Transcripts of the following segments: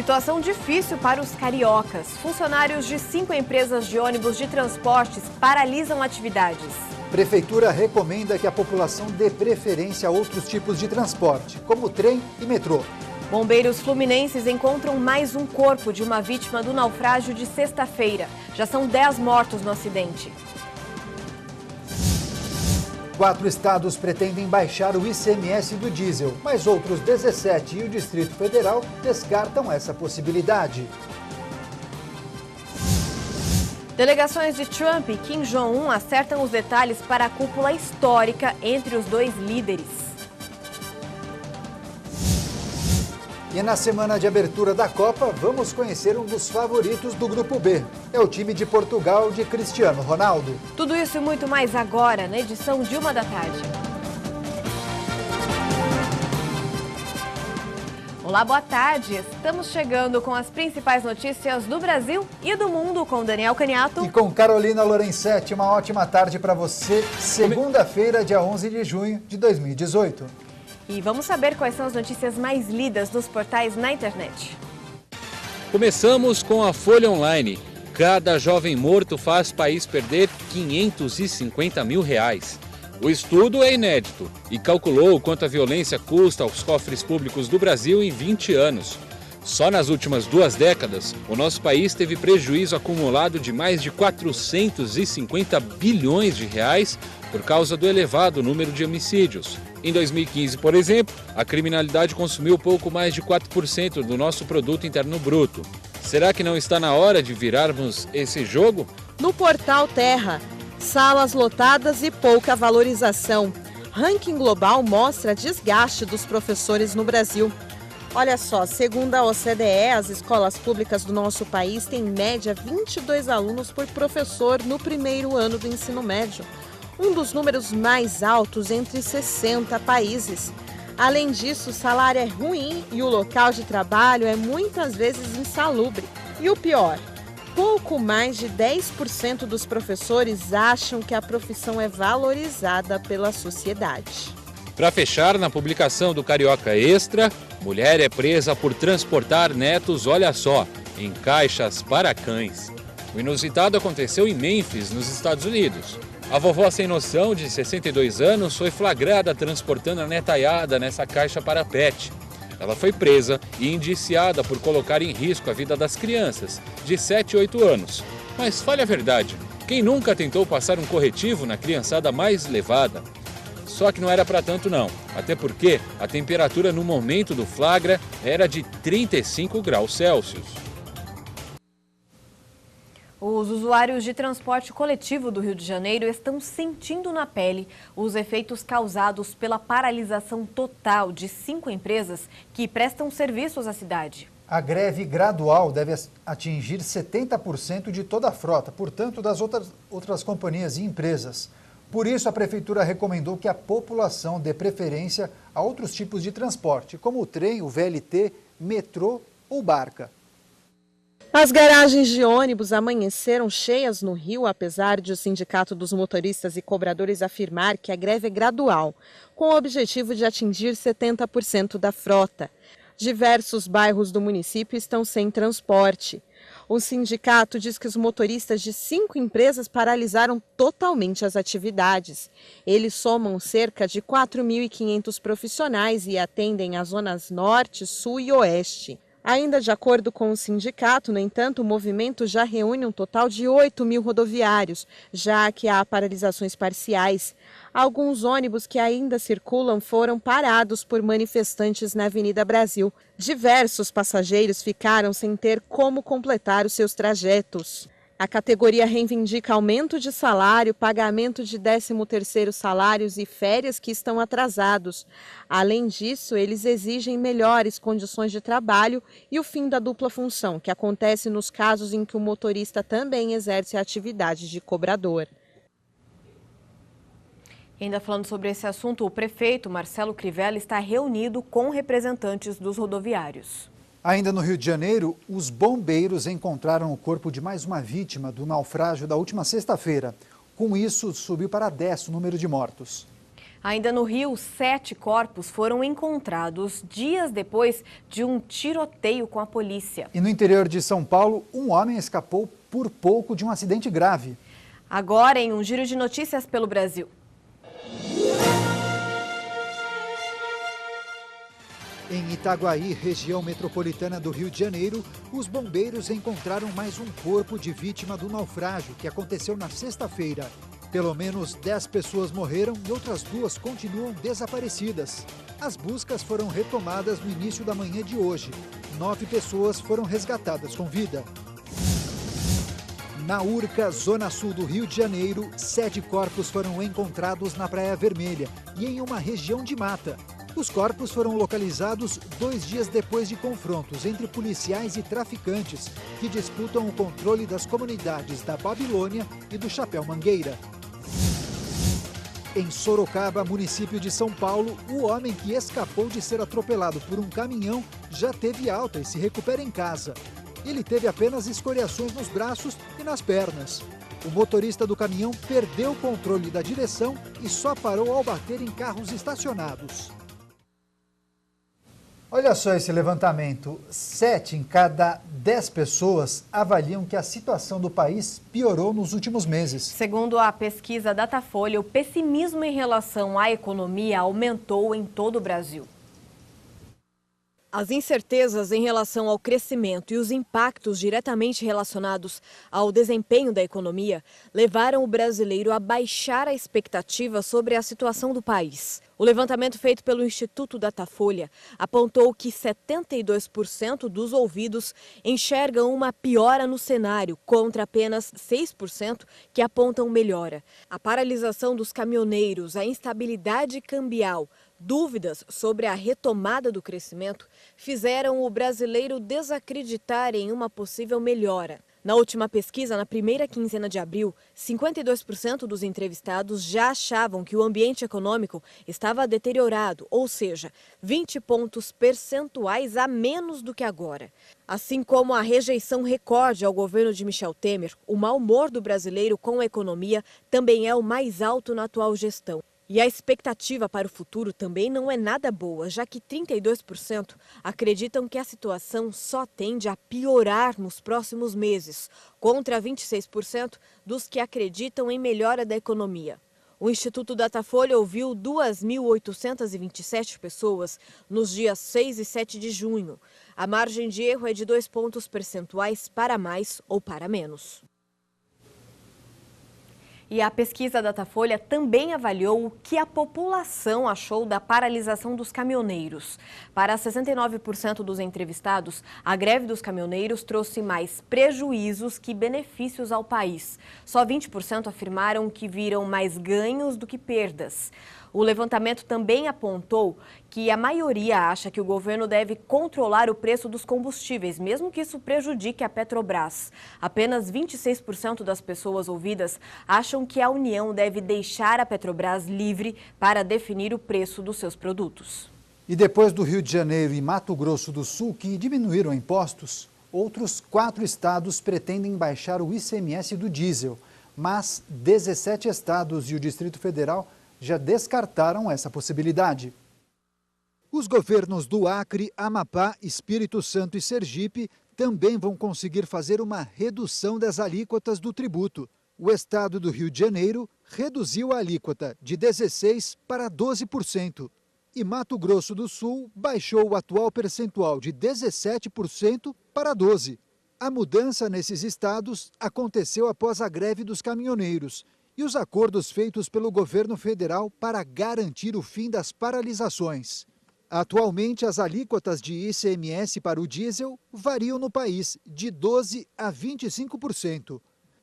Situação difícil para os cariocas. Funcionários de 5 empresas de ônibus de transportes paralisam atividades. Prefeitura recomenda que a população dê preferência a outros tipos de transporte, como trem e metrô. Bombeiros fluminenses encontram mais um corpo de uma vítima do naufrágio de sexta-feira. Já são 10 mortos no acidente. 4 estados pretendem baixar o ICMS do diesel, mas outros 17 e o Distrito Federal descartam essa possibilidade. Delegações de Trump e Kim Jong-un acertam os detalhes para a cúpula histórica entre os dois líderes. E na semana de abertura da Copa, vamos conhecer um dos favoritos do Grupo B. É o time de Portugal de Cristiano Ronaldo. Tudo isso e muito mais agora, na edição de 1 da tarde. Olá, boa tarde. Estamos chegando com as principais notícias do Brasil e do mundo com Daniel Caniato. E com Carolina Lorenzetti, uma ótima tarde para você. Segunda-feira, dia 11 de junho de 2018. E vamos saber quais são as notícias mais lidas nos portais na internet. Começamos com a Folha Online. Cada jovem morto faz país perder R$550 mil. O estudo é inédito e calculou quanto a violência custa aos cofres públicos do Brasil em 20 anos. Só nas últimas 2 décadas, o nosso país teve prejuízo acumulado de mais de 450 bilhões de reais por causa do elevado número de homicídios. Em 2015, por exemplo, a criminalidade consumiu pouco mais de 4% do nosso produto interno bruto. Será que não está na hora de virarmos esse jogo? No portal Terra, salas lotadas e pouca valorização. Ranking global mostra desgaste dos professores no Brasil. Olha só, segundo a OCDE, as escolas públicas do nosso país têm em média 22 alunos por professor no primeiro ano do ensino médio. Um dos números mais altos entre 60 países. Além disso, o salário é ruim e o local de trabalho é muitas vezes insalubre. E o pior, pouco mais de 10% dos professores acham que a profissão é valorizada pela sociedade. Para fechar, na publicação do Carioca Extra, mulher é presa por transportar netos, olha só, em caixas para cães. O inusitado aconteceu em Memphis, nos Estados Unidos. A vovó sem noção, de 62 anos, foi flagrada transportando a netaiada nessa caixa para pet. Ela foi presa e indiciada por colocar em risco a vida das crianças, de 7 e 8 anos. Mas fale a verdade, quem nunca tentou passar um corretivo na criançada mais levada? Só que não era para tanto não, até porque a temperatura no momento do flagra era de 35 graus Celsius. Os usuários de transporte coletivo do Rio de Janeiro estão sentindo na pele os efeitos causados pela paralisação total de 5 empresas que prestam serviços à cidade. A greve gradual deve atingir 70% de toda a frota, portanto, das outras companhias e empresas. Por isso, a Prefeitura recomendou que a população dê preferência a outros tipos de transporte, como o trem, o VLT, metrô ou barca. As garagens de ônibus amanheceram cheias no Rio, apesar de o Sindicato dos Motoristas e Cobradores afirmar que a greve é gradual, com o objetivo de atingir 70% da frota. Diversos bairros do município estão sem transporte. O sindicato diz que os motoristas de 5 empresas paralisaram totalmente as atividades. Eles somam cerca de 4.500 profissionais e atendem as zonas norte, sul e oeste. Ainda de acordo com o sindicato, no entanto, o movimento já reúne um total de 8.000 rodoviários, já que há paralisações parciais. Alguns ônibus que ainda circulam foram parados por manifestantes na Avenida Brasil. Diversos passageiros ficaram sem ter como completar os seus trajetos. A categoria reivindica aumento de salário, pagamento de 13º salários e férias que estão atrasados. Além disso, eles exigem melhores condições de trabalho e o fim da dupla função, que acontece nos casos em que o motorista também exerce a atividade de cobrador. Ainda falando sobre esse assunto, o prefeito Marcelo Crivella está reunido com representantes dos rodoviários. Ainda no Rio de Janeiro, os bombeiros encontraram o corpo de mais uma vítima do naufrágio da última sexta-feira. Com isso, subiu para 10 o número de mortos. Ainda no Rio, 7 corpos foram encontrados dias depois de um tiroteio com a polícia. E no interior de São Paulo, um homem escapou por pouco de um acidente grave. Agora, em um giro de notícias pelo Brasil. Em Itaguaí, região metropolitana do Rio de Janeiro, os bombeiros encontraram mais um corpo de vítima do naufrágio que aconteceu na sexta-feira. Pelo menos 10 pessoas morreram e outras 2 continuam desaparecidas. As buscas foram retomadas no início da manhã de hoje. 9 pessoas foram resgatadas com vida. Na Urca, zona sul do Rio de Janeiro, 7 corpos foram encontrados na Praia Vermelha e em uma região de mata. Os corpos foram localizados 2 dias depois de confrontos entre policiais e traficantes que disputam o controle das comunidades da Babilônia e do Chapéu Mangueira. Em Sorocaba, município de São Paulo, o homem que escapou de ser atropelado por um caminhão já teve alta e se recupera em casa. Ele teve apenas escoriações nos braços e nas pernas. O motorista do caminhão perdeu o controle da direção e só parou ao bater em carros estacionados. Olha só esse levantamento. 7 em cada 10 pessoas avaliam que a situação do país piorou nos últimos meses. Segundo a pesquisa Datafolha, o pessimismo em relação à economia aumentou em todo o Brasil. As incertezas em relação ao crescimento e os impactos diretamente relacionados ao desempenho da economia levaram o brasileiro a baixar a expectativa sobre a situação do país. O levantamento feito pelo Instituto Datafolha apontou que 72% dos ouvidos enxergam uma piora no cenário, contra apenas 6% que apontam melhora. A paralisação dos caminhoneiros, a instabilidade cambial, dúvidas sobre a retomada do crescimento fizeram o brasileiro desacreditar em uma possível melhora. Na última pesquisa, na primeira quinzena de abril, 52% dos entrevistados já achavam que o ambiente econômico estava deteriorado, ou seja, 20 pontos percentuais a menos do que agora. Assim como a rejeição recorde ao governo de Michel Temer, o mau humor do brasileiro com a economia também é o mais alto na atual gestão. E a expectativa para o futuro também não é nada boa, já que 32% acreditam que a situação só tende a piorar nos próximos meses, contra 26% dos que acreditam em melhora da economia. O Instituto Datafolha ouviu 2.827 pessoas nos dias 6 e 7 de junho. A margem de erro é de 2 pontos percentuais para mais ou para menos. E a pesquisa Datafolha também avaliou o que a população achou da paralisação dos caminhoneiros. Para 69% dos entrevistados, a greve dos caminhoneiros trouxe mais prejuízos que benefícios ao país. Só 20% afirmaram que viram mais ganhos do que perdas. O levantamento também apontou que a maioria acha que o governo deve controlar o preço dos combustíveis, mesmo que isso prejudique a Petrobras. Apenas 26% das pessoas ouvidas acham que a União deve deixar a Petrobras livre para definir o preço dos seus produtos. E depois do Rio de Janeiro e Mato Grosso do Sul, que diminuíram impostos, outros 4 estados pretendem baixar o ICMS do diesel. Mas 17 estados e o Distrito Federal já descartaram essa possibilidade. Os governos do Acre, Amapá, Espírito Santo e Sergipe também vão conseguir fazer uma redução das alíquotas do tributo. O estado do Rio de Janeiro reduziu a alíquota de 16% para 12%. E Mato Grosso do Sul baixou o atual percentual de 17% para 12%. A mudança nesses estados aconteceu após a greve dos caminhoneiros e os acordos feitos pelo governo federal para garantir o fim das paralisações. Atualmente, as alíquotas de ICMS para o diesel variam no país de 12% a 25%.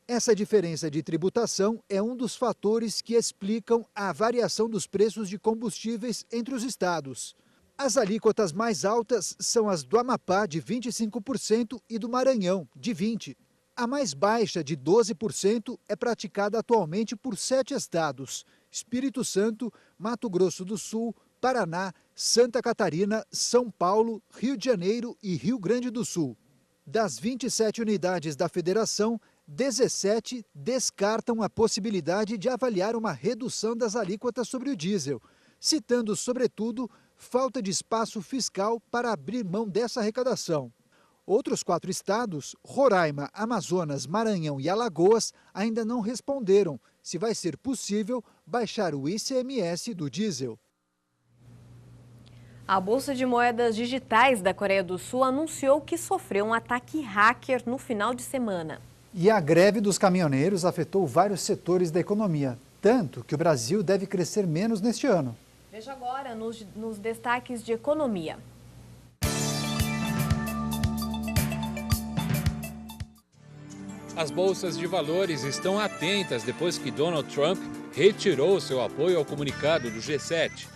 Essa diferença de tributação é um dos fatores que explicam a variação dos preços de combustíveis entre os estados. As alíquotas mais altas são as do Amapá, de 25%, e do Maranhão, de 20%. A mais baixa, de 12%, é praticada atualmente por 7 estados: Espírito Santo, Mato Grosso do Sul, Paraná, Santa Catarina, São Paulo, Rio de Janeiro e Rio Grande do Sul. Das 27 unidades da federação, 17 descartam a possibilidade de avaliar uma redução das alíquotas sobre o diesel, citando, sobretudo, falta de espaço fiscal para abrir mão dessa arrecadação. Outros 4 estados, Roraima, Amazonas, Maranhão e Alagoas, ainda não responderam se vai ser possível baixar o ICMS do diesel. A Bolsa de Moedas Digitais da Coreia do Sul anunciou que sofreu um ataque hacker no final de semana. E a greve dos caminhoneiros afetou vários setores da economia, tanto que o Brasil deve crescer menos neste ano. Veja agora nos destaques de economia. As bolsas de valores estão atentas depois que Donald Trump retirou seu apoio ao comunicado do G7.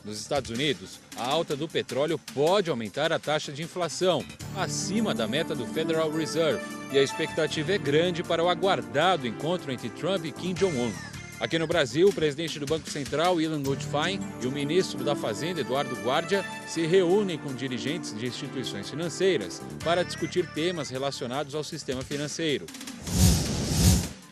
Nos Estados Unidos, a alta do petróleo pode aumentar a taxa de inflação, acima da meta do Federal Reserve. E a expectativa é grande para o aguardado encontro entre Trump e Kim Jong-un. Aqui no Brasil, o presidente do Banco Central, Ilan Goldfein, e o ministro da Fazenda, Eduardo Guardia, se reúnem com dirigentes de instituições financeiras para discutir temas relacionados ao sistema financeiro.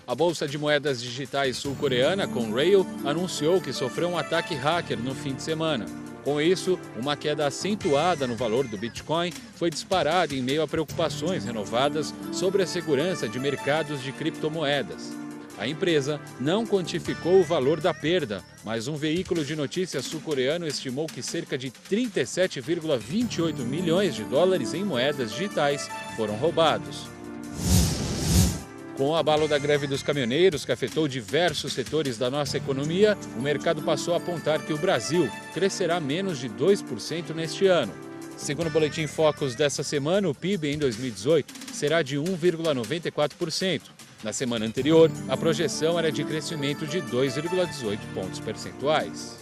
A Bolsa de Moedas Digitais sul-coreana, Konrail, anunciou que sofreu um ataque hacker no fim de semana. Com isso, uma queda acentuada no valor do Bitcoin foi disparada em meio a preocupações renovadas sobre a segurança de mercados de criptomoedas. A empresa não quantificou o valor da perda, mas um veículo de notícias sul-coreano estimou que cerca de 37,28 milhões de dólares em moedas digitais foram roubados. Com o abalo da greve dos caminhoneiros, que afetou diversos setores da nossa economia, o mercado passou a apontar que o Brasil crescerá menos de 2% neste ano. Segundo o Boletim Focus dessa semana, o PIB em 2018 será de 1,94%. Na semana anterior, a projeção era de crescimento de 2,18 pontos percentuais.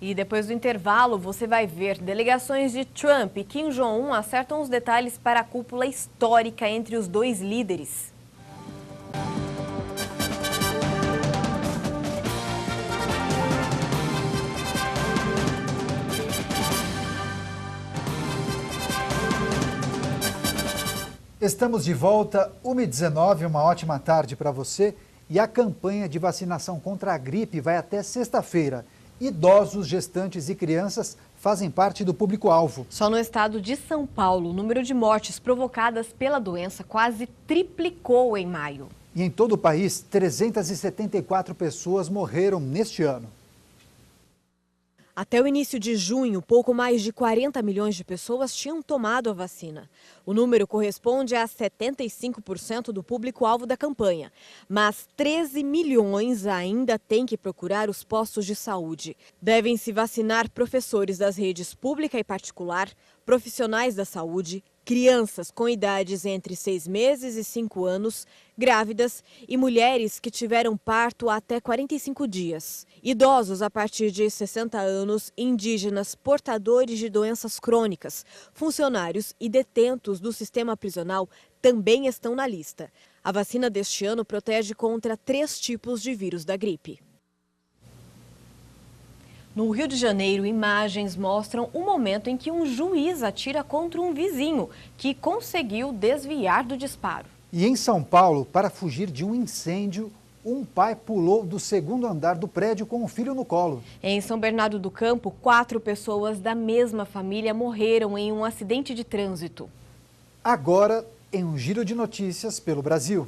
E depois do intervalo, você vai ver delegações de Trump e Kim Jong-un acertam os detalhes para a cúpula histórica entre os dois líderes. Estamos de volta, 1h19, uma ótima tarde para você. E a campanha de vacinação contra a gripe vai até sexta-feira. Idosos, gestantes e crianças fazem parte do público-alvo. Só no estado de São Paulo, o número de mortes provocadas pela doença quase triplicou em maio. E em todo o país, 374 pessoas morreram neste ano. Até o início de junho, pouco mais de 40 milhões de pessoas tinham tomado a vacina. O número corresponde a 75% do público-alvo da campanha. Mas 13 milhões ainda têm que procurar os postos de saúde. Devem se vacinar professores das redes pública e particular, profissionais da saúde, crianças com idades entre 6 meses e 5 anos, grávidas e mulheres que tiveram parto até 45 dias. Idosos a partir de 60 anos, indígenas, portadores de doenças crônicas, funcionários e detentos do sistema prisional também estão na lista. A vacina deste ano protege contra 3 tipos de vírus da gripe. No Rio de Janeiro, imagens mostram o momento em que um juiz atira contra um vizinho que conseguiu desviar do disparo. E em São Paulo, para fugir de um incêndio, um pai pulou do 2º andar do prédio com o filho no colo. Em São Bernardo do Campo, 4 pessoas da mesma família morreram em um acidente de trânsito. Agora, em um giro de notícias pelo Brasil.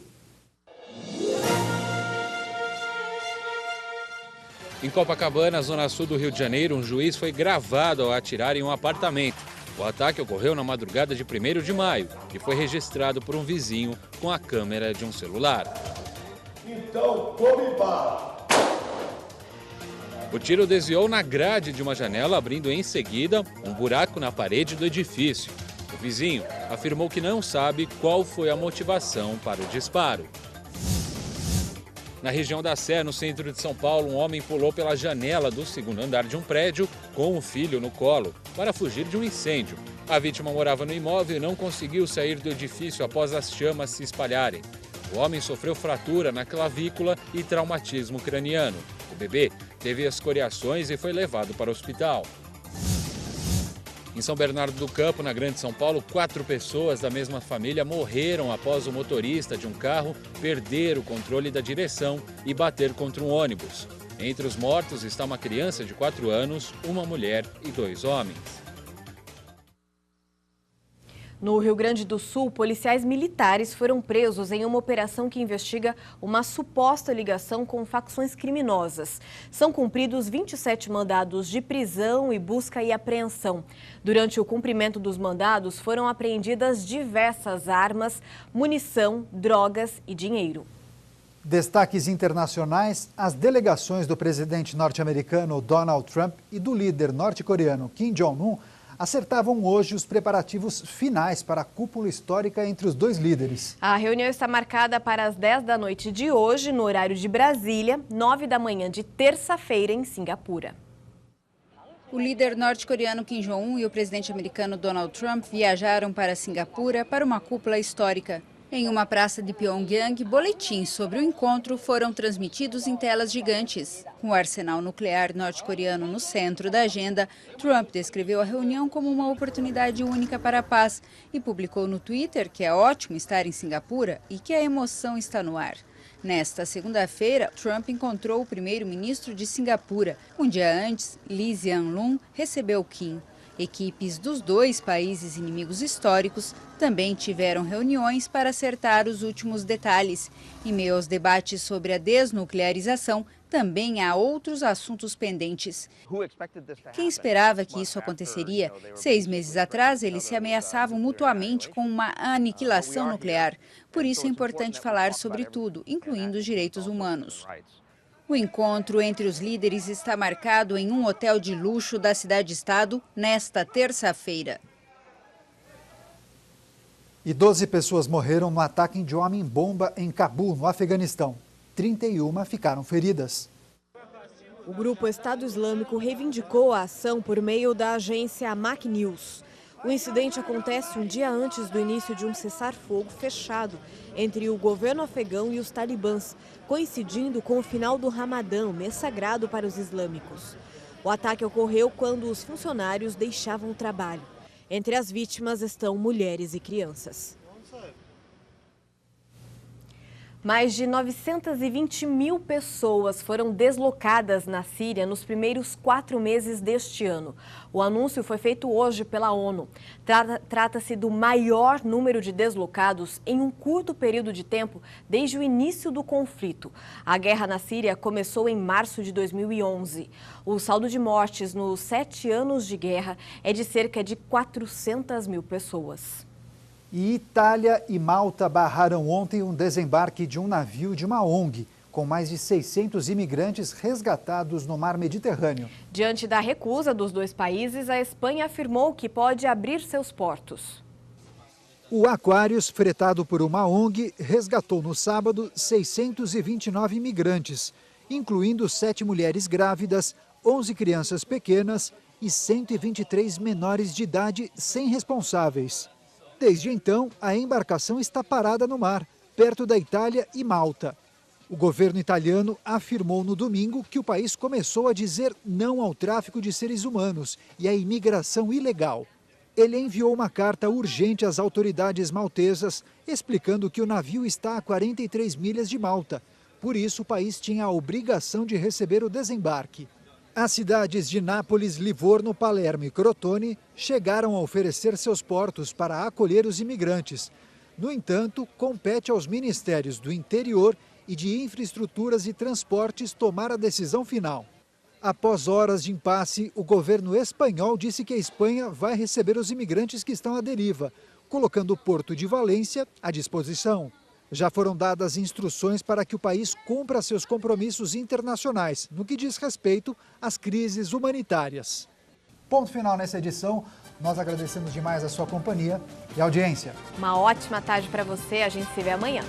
Em Copacabana, zona sul do Rio de Janeiro, um juiz foi gravado ao atirar em um apartamento. O ataque ocorreu na madrugada de 1º de maio e foi registrado por um vizinho com a câmera de um celular. Então, tome bala. O tiro desviou na grade de uma janela, abrindo em seguida um buraco na parede do edifício. O vizinho afirmou que não sabe qual foi a motivação para o disparo. Na região da Sé, no centro de São Paulo, um homem pulou pela janela do 2º andar de um prédio com o filho no colo para fugir de um incêndio. A vítima morava no imóvel e não conseguiu sair do edifício após as chamas se espalharem. O homem sofreu fratura na clavícula e traumatismo craniano. O bebê teve escoriações e foi levado para o hospital. Em São Bernardo do Campo, na Grande São Paulo, 4 pessoas da mesma família morreram após o motorista de um carro perder o controle da direção e bater contra um ônibus. Entre os mortos está uma criança de 4 anos, uma mulher e 2 homens. No Rio Grande do Sul, policiais militares foram presos em uma operação que investiga uma suposta ligação com facções criminosas. São cumpridos 27 mandados de prisão e busca e apreensão. Durante o cumprimento dos mandados, foram apreendidas diversas armas, munição, drogas e dinheiro. Destaques internacionais: as delegações do presidente norte-americano Donald Trump e do líder norte-coreano Kim Jong-un acertavam hoje os preparativos finais para a cúpula histórica entre os dois líderes. A reunião está marcada para as 10 da noite de hoje, no horário de Brasília, 9 da manhã de terça-feira em Singapura. O líder norte-coreano Kim Jong-un e o presidente americano Donald Trump viajaram para Singapura para uma cúpula histórica. Em uma praça de Pyongyang, boletins sobre o encontro foram transmitidos em telas gigantes. Com o arsenal nuclear norte-coreano no centro da agenda, Trump descreveu a reunião como uma oportunidade única para a paz e publicou no Twitter que é ótimo estar em Singapura e que a emoção está no ar. Nesta segunda-feira, Trump encontrou o primeiro-ministro de Singapura. Um dia antes, Lee Hsien Loong recebeu Kim. Equipes dos dois países inimigos históricos também tiveram reuniões para acertar os últimos detalhes. Em meio aos debates sobre a desnuclearização, também há outros assuntos pendentes. Quem esperava que isso aconteceria? 6 meses atrás, eles se ameaçavam mutuamente com uma aniquilação nuclear. Por isso é importante falar sobre tudo, incluindo os direitos humanos. O encontro entre os líderes está marcado em um hotel de luxo da cidade-estado nesta terça-feira. E 12 pessoas morreram no ataque de homem-bomba em Cabul, no Afeganistão. 31 ficaram feridas. O grupo Estado Islâmico reivindicou a ação por meio da agência Mac News. O incidente acontece um dia antes do início de um cessar-fogo fechado entre o governo afegão e os talibãs, coincidindo com o final do Ramadã, mês sagrado para os islâmicos. O ataque ocorreu quando os funcionários deixavam o trabalho. Entre as vítimas estão mulheres e crianças. Mais de 920 mil pessoas foram deslocadas na Síria nos primeiros 4 meses deste ano. O anúncio foi feito hoje pela ONU. Trata-se do maior número de deslocados em um curto período de tempo desde o início do conflito. A guerra na Síria começou em março de 2011. O saldo de mortes nos 7 anos de guerra é de cerca de 400 mil pessoas. E Itália e Malta barraram ontem um desembarque de um navio de uma ONG, com mais de 600 imigrantes resgatados no mar Mediterrâneo. Diante da recusa dos dois países, a Espanha afirmou que pode abrir seus portos. O Aquarius, fretado por uma ONG, resgatou no sábado 629 imigrantes, incluindo 7 mulheres grávidas, 11 crianças pequenas e 123 menores de idade sem responsáveis. Desde então, a embarcação está parada no mar, perto da Itália e Malta. O governo italiano afirmou no domingo que o país começou a dizer não ao tráfico de seres humanos e à imigração ilegal. Ele enviou uma carta urgente às autoridades maltesas, explicando que o navio está a 43 milhas de Malta. Por isso, o país tinha a obrigação de receber o desembarque. As cidades de Nápoles, Livorno, Palermo e Crotone chegaram a oferecer seus portos para acolher os imigrantes. No entanto, compete aos ministérios do Interior e de Infraestruturas e Transportes tomar a decisão final. Após horas de impasse, o governo espanhol disse que a Espanha vai receber os imigrantes que estão à deriva, colocando o porto de Valência à disposição. Já foram dadas instruções para que o país cumpra seus compromissos internacionais, no que diz respeito às crises humanitárias. Ponto final nessa edição. Nós agradecemos demais a sua companhia e audiência. Uma ótima tarde para você. A gente se vê amanhã.